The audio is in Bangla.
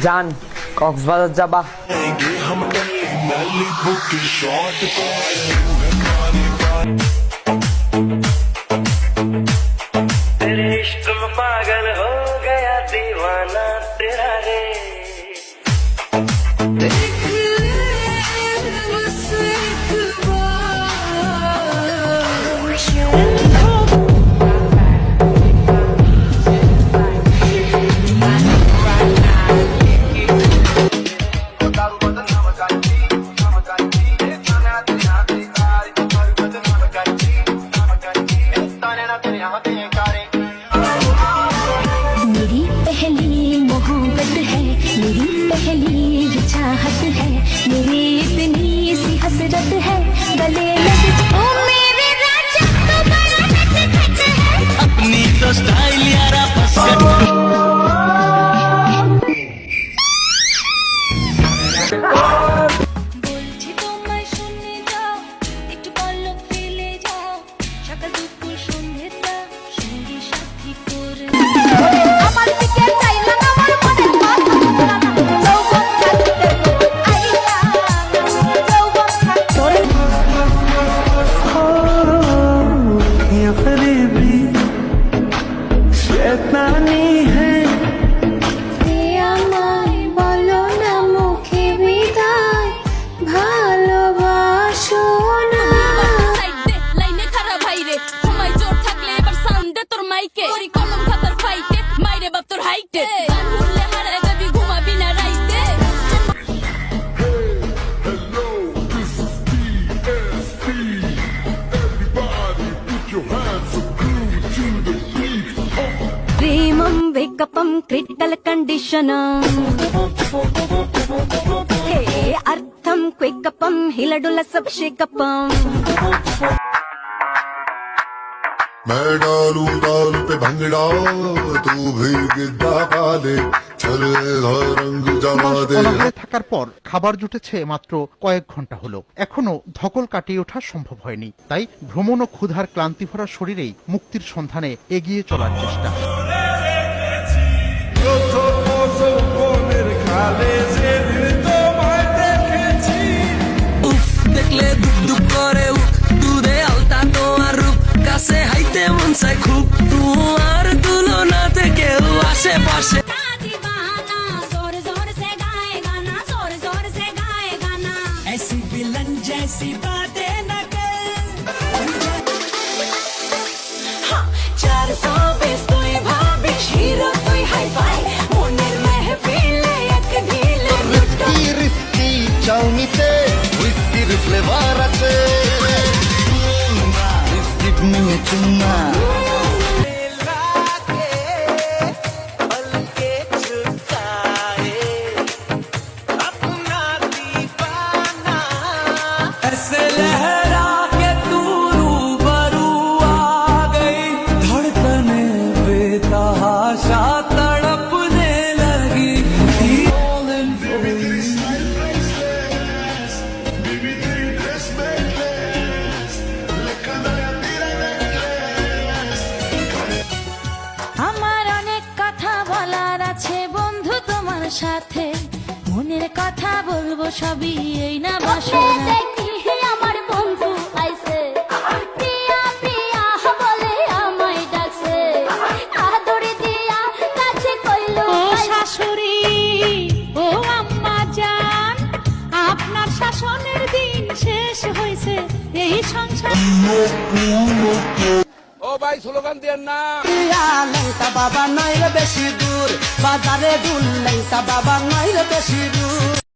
জান কক্সবাজার যাবা? तेरे इश्क में पागल हो गया दीवाना तेरा रे। मेरी पहली मोहब्बत है, मेरी पहली चाहत है, मेरी इतनी सी हसरत है, गले लग ओ मेरे राजा तो बड़ा नटखट है, अपनी तो स्टाइल यारा पसंद। বলছি তোমায় শুনে যাও, একটু পলক ফেলে যাও, সকাল দুপুর সন্ধ্যেটা সঙ্গী সাথী করে আমার দিকে চাইলা না আমার মনের কথা যৌবন থাকতে আইলা যৌবন থাকতে ये करीबी शैतानी है। আমায় বলো না মুখে বিদায় ভালোবাসো না লাইনে খারাপ ভাইরে ঘুমাই জোর থাকলে এবার সাউন্ড দে তোর মাইকে করি কলম খাতার ফাইটে মাইরে বাপ তোর হাইটে গান শুনলে হারায় যাবি ঘুমাবি না রাইতে ప్రేమం వేకపం క్రిటికల్ కండిషన్ హే అర్థం క్వికపం హిలడుల సబ్ షేకపం मैं डालू ताल पे भंगड़ा तू भी गिद्दा पा दे चले रंग जमा दे। অনাহারে থাকার পর খাবার জুটেছে মাত্র কয়েক ঘন্টা হলো, এখনো ধকল কাটিয়ে ওঠা সম্ভব হয়নি। তাই ভ্রমণ ও ক্ষুধার ক্লান্তি ভরা শরীরেই মুক্তির সন্ধানে এগিয়ে চলার চেষ্টা। উফ দেখলে দুক দুক করে দূরে আলতা তোমার রূপ কাছে হাইতে মন চাই খুব তোমার তুলনাতে কেউ আশেপাশে। दीवाना जोर जोर से गाए गाना जोर जोर से गाए गाना ऐसी विलन जैसी बातें न कर। 420 তুই ভাবিস হিরো তুই হাই ফাই মনের মেহফিলে এক ঢিলে रिस्की रिस्की चाउनीते व्हिस्कीर फ्लेवर আছে बिस्किट নিয়ে চুম্মা ऐसे लहरा के तू रूबरू आ गई धड़कने बेतहाशा तड़पने लगी। আমার অনেক কথা বলার আছে বন্ধু তোমার সাথে, মনের কথা বলবো সবই এই না বাসনা আমার বন্ধু আইছে পিয়া পিয়া বলে আমায় ডাকছে আদরে দিয়া কাছে কইলো শাশুড়ি ও আম্মা জান আপনার শাসনের দিন শেষ হয়েছে এই সংসার লেংটা বাবা নইলে বেশি দূর বাজারে দুল লেংটা বাবা নইলে বেশি দূর।